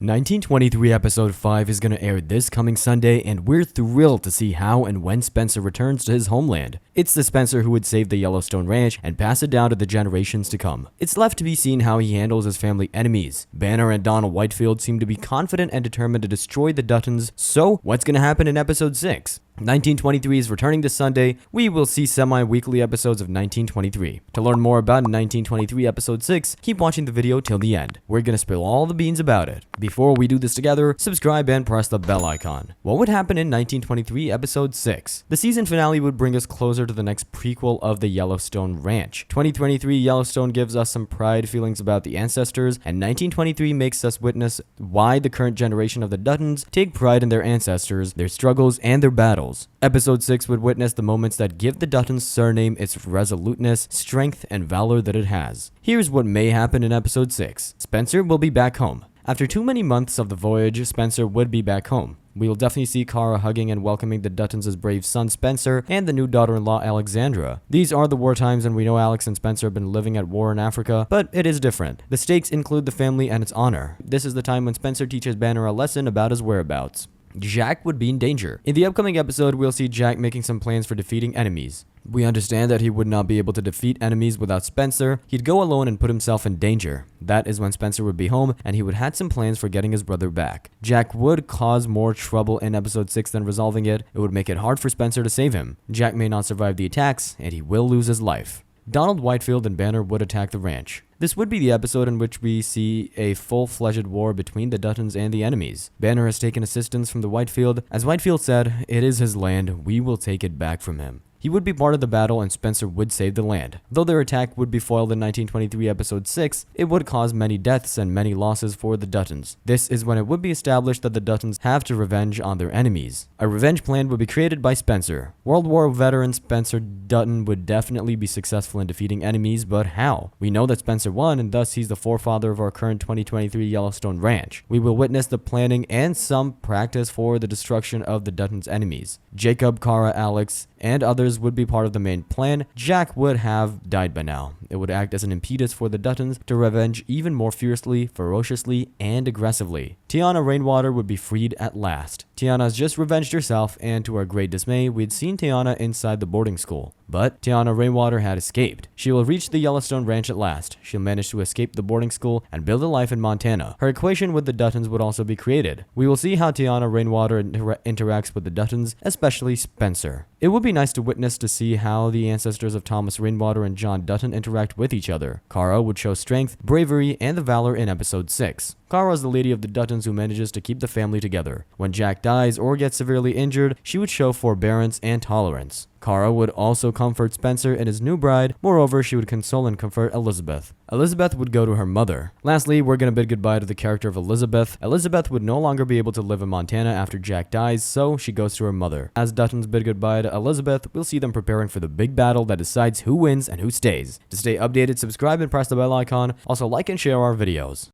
1923 episode 5 is going to air this coming Sunday, and we're thrilled to see how and when Spencer returns to his homeland. It's the Spencer who would save the Yellowstone Ranch and pass it down to the generations to come. It's left to be seen how he handles his family enemies. Banner and Donald Whitefield seem to be confident and determined to destroy the Duttons, so what's going to happen in episode 6? 1923 is returning this Sunday. We will see semi-weekly episodes of 1923. To learn more about 1923 episode 6, keep watching the video till the end. We're gonna spill all the beans about it. Before we do this together, subscribe and press the bell icon. What would happen in 1923 episode 6? The season finale would bring us closer to the next prequel of the Yellowstone Ranch. 2023 Yellowstone gives us some pride feelings about the ancestors, and 1923 makes us witness why the current generation of the Duttons take pride in their ancestors, their struggles, and their battles. Episode 6 would witness the moments that give the Duttons surname its resoluteness, strength, and valor that it has. Here's what may happen in episode 6. Spencer will be back home. After too many months of the voyage, Spencer would be back home. We will definitely see Kara hugging and welcoming the Duttons' brave son Spencer and the new daughter-in-law Alexandra. These are the war times, and we know Alex and Spencer have been living at war in Africa, but it is different. The stakes include the family and its honor. This is the time when Spencer teaches Banner a lesson about his whereabouts. Jack would be in danger. In the upcoming episode, we'll see Jack making some plans for defeating enemies. We understand that he would not be able to defeat enemies without Spencer. He'd go alone and put himself in danger. That is when Spencer would be home, and he would have some plans for getting his brother back. Jack would cause more trouble in episode 6 than resolving it. It would make it hard for Spencer to save him. Jack may not survive the attacks, and he will lose his life. Donald Whitefield and Banner would attack the ranch. This would be the episode in which we see a full-fledged war between the Duttons and the enemies. Banner has taken assistance from the Whitefield. As Whitefield said, "It is his land, we will take it back from him." He would be part of the battle, and Spencer would save the land. Though their attack would be foiled in 1923 episode 6, it would cause many deaths and many losses for the Duttons. This is when it would be established that the Duttons have to revenge on their enemies. A revenge plan would be created by Spencer. World War veteran Spencer Dutton would definitely be successful in defeating enemies, but how? We know that Spencer won, and thus he's the forefather of our current 2023 Yellowstone Ranch. We will witness the planning and some practice for the destruction of the Duttons' enemies. Jacob, Kara, Alex, and others would be part of the main plan. Jack would have died by now. It would act as an impetus for the Duttons to revenge even more fiercely, ferociously, and aggressively. Tiana Rainwater would be freed at last. Tiana has just revenged herself, and to our great dismay, we'd seen Tiana inside the boarding school. But Tiana Rainwater had escaped. She will reach the Yellowstone Ranch at last. She'll manage to escape the boarding school and build a life in Montana. Her equation with the Duttons would also be created. We will see how Tiana Rainwater interacts with the Duttons, especially Spencer. It would be nice to witness to see how the ancestors of Thomas Rainwater and John Dutton interact with each other. Kara would show strength, bravery, and the valor in episode 6. Kara is the lady of the Duttons who manages to keep the family together. When Jack dies or gets severely injured, she would show forbearance and tolerance. Kara would also comfort Spencer and his new bride. Moreover, she would console and comfort Elizabeth. Elizabeth would go to her mother. Lastly, we're going to bid goodbye to the character of Elizabeth. Elizabeth would no longer be able to live in Montana after Jack dies, so she goes to her mother. As Duttons bid goodbye to Elizabeth, we'll see them preparing for the big battle that decides who wins and who stays. To stay updated, subscribe and press the bell icon. Also, like and share our videos.